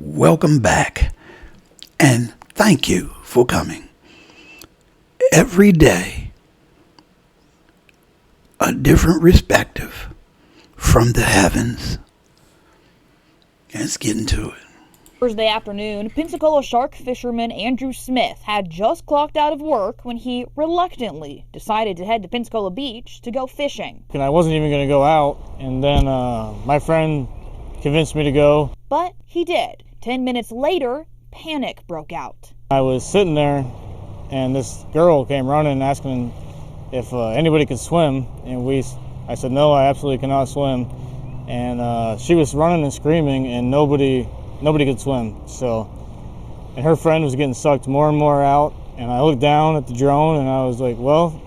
welcome back, and thank you for coming. Every day, a different perspective from the heavens. Let's get into it. Thursday afternoon, Pensacola shark fisherman Andrew Smith had just clocked out of work when he reluctantly decided to head to Pensacola Beach to go fishing. And I wasn't even going to go out, and then my friend convinced me to go. But he did. 10 minutes later, panic broke out. I was sitting there, and this girl came running asking if anybody could swim, and I said, no, I absolutely cannot swim. And she was running and screaming, and nobody could swim. And her friend was getting sucked more and more out, and I looked down at the drone, and I was like, well,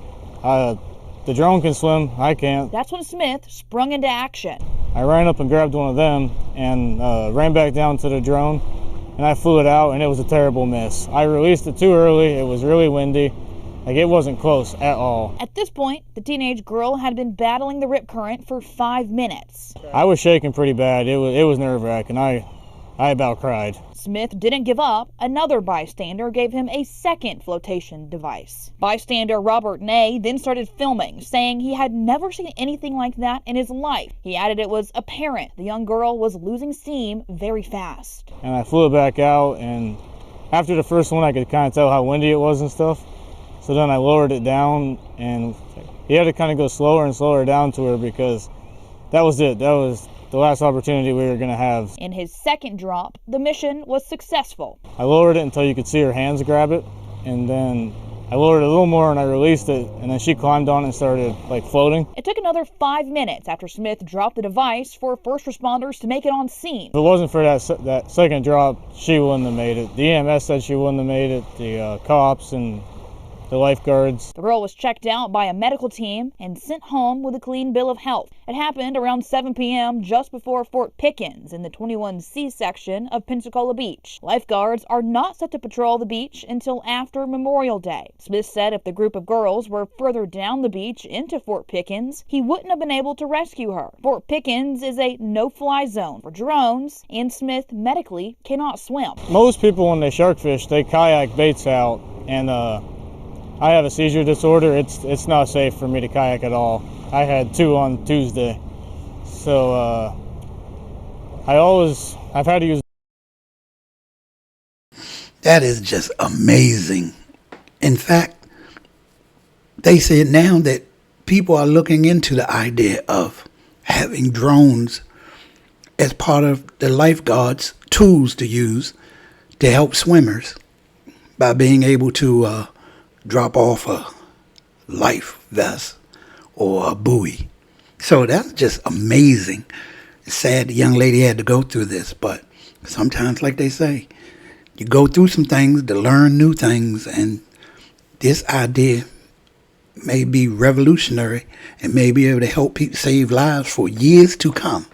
the drone can swim, I can't. That's when Smith sprung into action. I ran up and grabbed one of them and ran back down to the drone, and I flew it out, and it was a terrible miss. I released it too early. It was really windy. It wasn't close at all. At this point, the teenage girl had been battling the rip current for 5 minutes. I was shaking pretty bad. It was nerve-wracking. I about cried. Smith didn't give up. Another bystander gave him a second flotation device. Bystander Robert Ney then started filming, saying he had never seen anything like that in his life. He added it was apparent the young girl was losing steam very fast. And I flew it back out, and after the first one I could kind of tell how windy it was and stuff. So then I lowered it down, and he had to kind of go slower and slower down to her because that was it. That was the last opportunity we were going to have. In his second drop, the mission was successful. I lowered it until you could see her hands grab it, and then I lowered it a little more and I released it, and then she climbed on and started floating. It took another 5 minutes after Smith dropped the device for first responders to make it on scene. If it wasn't for that second drop, she wouldn't have made it. The EMS said she wouldn't have made it, the cops and the lifeguards. The girl was checked out by a medical team and sent home with a clean bill of health. It happened around 7 p.m. just before Fort Pickens in the 21C section of Pensacola Beach. Lifeguards are not set to patrol the beach until after Memorial Day. Smith said if the group of girls were further down the beach into Fort Pickens, he wouldn't have been able to rescue her. Fort Pickens is a no-fly zone for drones, and Smith medically cannot swim. Most people, when they shark fish, they kayak baits out, and I have a seizure disorder. It's not safe for me to kayak at all. I had 2 on Tuesday. So I've had to use. That is just amazing. In fact, they said now that people are looking into the idea of having drones as part of the lifeguards' tools to use to help swimmers by being able to drop off a life vest or a buoy. So that's just amazing. It's sad the young lady had to go through this, but sometimes, like they say, you go through some things to learn new things, and this idea may be revolutionary and may be able to help people save lives for years to come.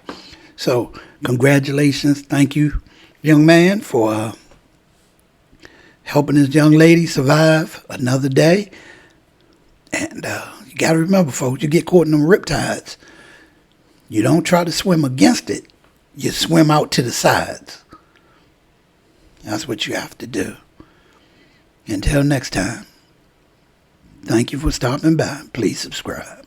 So congratulations. Thank you, young man, for helping this young lady survive another day. And you got to remember, folks, you get caught in them riptides, you don't try to swim against it. You swim out to the sides. That's what you have to do. Until next time, thank you for stopping by. Please subscribe.